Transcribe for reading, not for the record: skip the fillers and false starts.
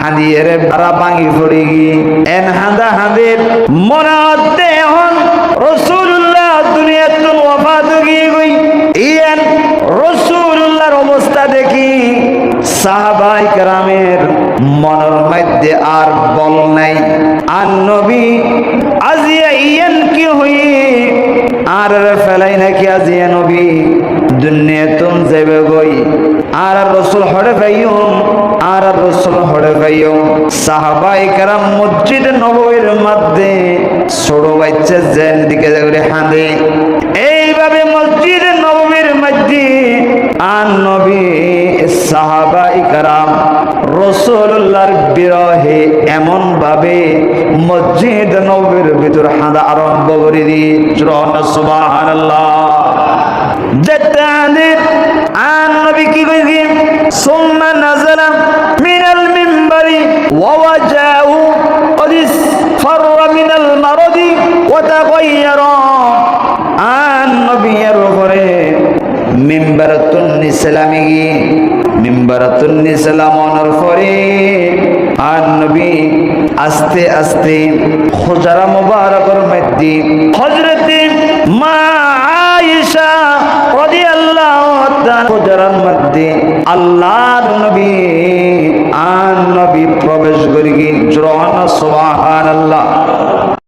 হাদিয়ের বারা ভাঙি পড়ি গি এন হাদা হাদের মরাতে হন রাসূলুল্লাহ দুনিয়াতুল ওয়াফাত গিয়ে গই ইয়েন রাসূলুল্লাহর অবস্থা দেখি সাহাবায়ে কেরামের মনের মধ্যে আর বল নাই আর নবী আজিয়া ইয়েন কি হই আর ফেলাই নাকি আজিয়া নবী দুনিয়াতুন যাবে গই আর রাসূল হড়ে ভাইয়ুম আর রাসূল হড়ে ভাইয়ুম সাহাবায়ে কেরাম মসজিদ নববীর মধ্যে ছোট বাচ্চা যেন দিকে করে হাঁদে এইভাবে মসজিদ নববীর মধ্যে আর নবী সাহাবায়ে কেরাম রাসূলুল্লাহর বিরহে এমন ভাবে মসজিদ নববীর ভিতর হাঁদা আরম্ভ করে দিয়ে সুবহানাল্লাহ যেতাদের আর নবী কি কইছি সুম্মা নাযালা মিনাল মিম্বারি ওয়া ওয়াজাহু কদিস ফাররা মিনাল মারদি ওয়া তাগায়্যারা আর নবী এর উপরে মিম্বারাতুন নিসালামে গিয়ে মিম্বারাতুন নিসালামনের পরে আর নবী আস্তে আস্তে হুজরা মুবারকের মধ্যে হযরতে মা আয়েশা রাদিয়াল্লাহু তাআলা হুজরার মধ্যে আল্লাহর নবী আর নবী প্রবেশ করি সুবহানাল্লাহ।